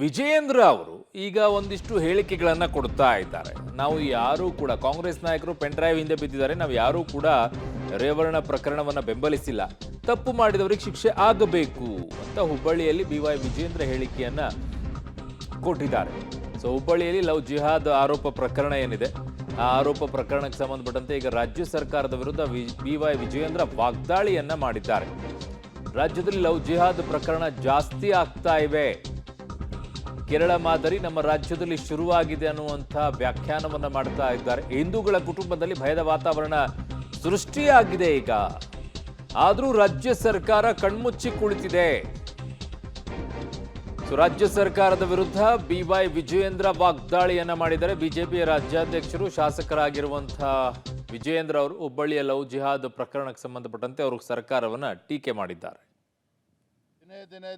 ವಿಜಯೇಂದ್ರ ಅವರು ಈಗ ಒಂದಿಷ್ಟು ಹೇಳಿಕೆಗಳನ್ನ ಕೊಡ್ತಾ ಇದ್ದಾರೆ. ನಾವು ಯಾರೂ ಕೂಡ ಕಾಂಗ್ರೆಸ್ ನಾಯಕರು ಪೆನ್ ಡ್ರೈವ್ ಹಿಂದೆ ಬಿದ್ದಿದ್ದಾರೆ. ನಾವು ಯಾರೂ ಕೂಡ ರೇವಣ್ಣ ಪ್ರಕರಣವನ್ನ ಬೆಂಬಲಿಸಿಲ್ಲ. ತಪ್ಪು ಮಾಡಿದವರಿಗೆ ಶಿಕ್ಷೆ ಆಗಬೇಕು ಅಂತ ಹುಬ್ಬಳ್ಳಿಯಲ್ಲಿ BY ವಿಜಯೇಂದ್ರ ಹೇಳಿಕೆಯನ್ನ ಕೊಟ್ಟಿದ್ದಾರೆ. ಸೊ ಹುಬ್ಬಳ್ಳಿಯಲ್ಲಿ ಲವ್ ಜಿಹಾದ್ ಆರೋಪ ಪ್ರಕರಣ ಏನಿದೆ, ಆ ಆರೋಪ ಪ್ರಕರಣಕ್ಕೆ ಸಂಬಂಧಪಟ್ಟಂತೆ ಈಗ ರಾಜ್ಯ ಸರ್ಕಾರದ ವಿರುದ್ಧ BY ವಿಜಯೇಂದ್ರ ವಾಗ್ದಾಳಿಯನ್ನ ಮಾಡಿದ್ದಾರೆ. ರಾಜ್ಯದಲ್ಲಿ ಲವ್ ಜಿಹಾದ್ ಪ್ರಕರಣ ಜಾಸ್ತಿ ಆಗ್ತಾ ಇವೆ. ಕೇರಳ ಮಾದರಿ ನಮ್ಮ ರಾಜ್ಯದಲ್ಲಿ ಶುರುವಾಗಿದೆ ಅನ್ನುವಂಥ ವ್ಯಾಖ್ಯಾನವನ್ನ ಮಾಡ್ತಾ ಇದ್ದಾರೆ. ಹಿಂದೂಗಳ ಕುಟುಂಬದಲ್ಲಿ ಭಯದ ವಾತಾವರಣ ಸೃಷ್ಟಿಯಾಗಿದೆ ಈಗ. ಆದರೂ ರಾಜ್ಯ ಸರ್ಕಾರ ಕಣ್ಮುಚ್ಚಿ ಕುಳಿತಿದೆ. ರಾಜ್ಯ ಸರ್ಕಾರದ ವಿರುದ್ಧ BY ವಿಜಯೇಂದ್ರ ವಾಗ್ದಾಳಿಯನ್ನ ಮಾಡಿದ್ದಾರೆ. ಬಿಜೆಪಿಯ ರಾಜ್ಯಾಧ್ಯಕ್ಷರು ಶಾಸಕರಾಗಿರುವಂತಹ ವಿಜಯೇಂದ್ರ ಅವರು ಹುಬ್ಬಳ್ಳಿಯ ಲವ್ ಜಿಹಾದ್ ಪ್ರಕರಣಕ್ಕೆ ಸಂಬಂಧಪಟ್ಟಂತೆ ಅವರು ಸರ್ಕಾರವನ್ನ ಟೀಕೆ ಮಾಡಿದ್ದಾರೆ.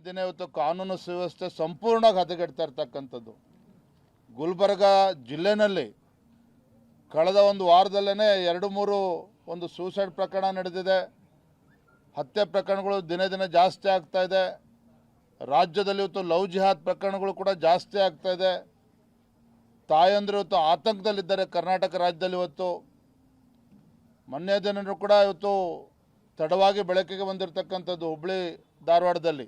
ದಿನೇ ಇವತ್ತು ಕಾನೂನು ಸುವ್ಯವಸ್ಥೆ ಸಂಪೂರ್ಣ ಹದಗೆಡ್ತಾ ಇರ್ತಕ್ಕಂಥದ್ದು. ಗುಲ್ಬರ್ಗ ಜಿಲ್ಲೆನಲ್ಲಿ ಕಳೆದ ಒಂದು ವಾರದಲ್ಲೇ 2-3 ಒಂದು ಸೂಸೈಡ್ ಪ್ರಕರಣ ನಡೆದಿದೆ. ಹತ್ಯೆ ಪ್ರಕರಣಗಳು ದಿನೇ ದಿನೇ ಜಾಸ್ತಿ ಆಗ್ತಾ ಇದೆ. ರಾಜ್ಯದಲ್ಲಿ ಇವತ್ತು ಲವ್ ಜಿಹಾದ್ ಪ್ರಕರಣಗಳು ಕೂಡ ಜಾಸ್ತಿ ಆಗ್ತಾ ಇದೆ. ತಾಯಂದಿರು ಇವತ್ತು ಆತಂಕದಲ್ಲಿದ್ದಾರೆ ಕರ್ನಾಟಕ ರಾಜ್ಯದಲ್ಲಿ. ಇವತ್ತು ಮೊನ್ನೆ ದಿನವೂ ಕೂಡ ಇವತ್ತು ತಡವಾಗಿ ಬೆಳಕಿಗೆ ಬಂದಿರತಕ್ಕಂಥದ್ದು ಹುಬ್ಬಳ್ಳಿ ಧಾರವಾಡದಲ್ಲಿ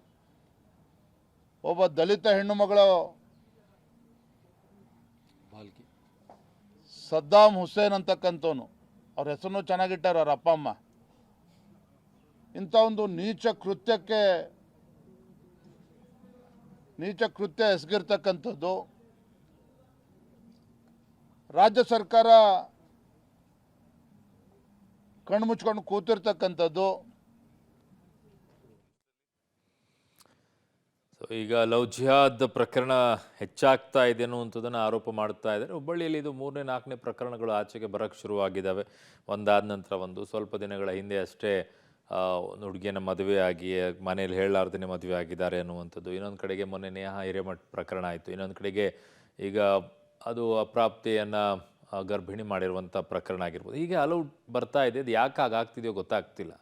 ಒಬ್ಬ ದಲಿತ ಹೆಣ್ಣು ಮಗಳು ಸದ್ದಾಂ ಹುಸೇನ್ ಅಂತಕ್ಕಂಥವನು, ಅವ್ರ ಹೆಸರನ್ನು ಚೆನ್ನಾಗಿಟ್ಟಾರ ಅವ್ರ ಅಪ್ಪ ಅಮ್ಮ. ಇಂಥ ಒಂದು ನೀಚ ಕೃತ್ಯ ಎಸಗಿರ್ತಕ್ಕಂಥದ್ದು ರಾಜ್ಯ ಸರ್ಕಾರ ಕಣ್ಣು ಮುಚ್ಕೊಂಡು ಕೂತಿರ್ತಕ್ಕಂಥದ್ದು. ಈಗ ಲವ್ ಜಿಹಾದ್ ಪ್ರಕರಣ ಹೆಚ್ಚಾಗ್ತಾ ಇದೆ ಅನ್ನುವಂಥದ್ದನ್ನು ಆರೋಪ ಮಾಡ್ತಾ ಇದ್ದಾರೆ. ಹುಬ್ಬಳ್ಳಿಯಲ್ಲಿ ಇದು 3ನೇ 4ನೇ ಪ್ರಕರಣಗಳು ಆಚೆಗೆ ಬರೋಕ್ಕೆ ಶುರುವಾಗಿದ್ದಾವೆ. ಒಂದಾದ ನಂತರ ಒಂದು. ಸ್ವಲ್ಪ ದಿನಗಳ ಹಿಂದೆ ಅಷ್ಟೇ ಒಂದು ಹುಡುಗಿಯನ್ನು ಮದುವೆ ಆಗಿ ಮನೆಯಲ್ಲಿ ಹೇಳಲಾರ್ದೇ ಮದುವೆ ಆಗಿದ್ದಾರೆ ಅನ್ನುವಂಥದ್ದು. ಇನ್ನೊಂದು ಕಡೆಗೆ ಮೊನ್ನೆ ನೇಹಾ ಹಿರೇಮಠ್ ಪ್ರಕರಣ ಆಯಿತು. ಇನ್ನೊಂದು ಕಡೆಗೆ ಈಗ ಅದು ಅಪ್ರಾಪ್ತೆಯನ್ನು ಗರ್ಭಿಣಿ ಮಾಡಿರುವಂಥ ಪ್ರಕರಣ ಆಗಿರ್ಬೋದು. ಹೀಗೆ ಹಲವು ಬರ್ತಾ ಇದೆ. ಇದು ಯಾಕೆ ಹಾಗಾಗ್ತಿದೆಯೋ ಗೊತ್ತಾಗ್ತಿಲ್ಲ.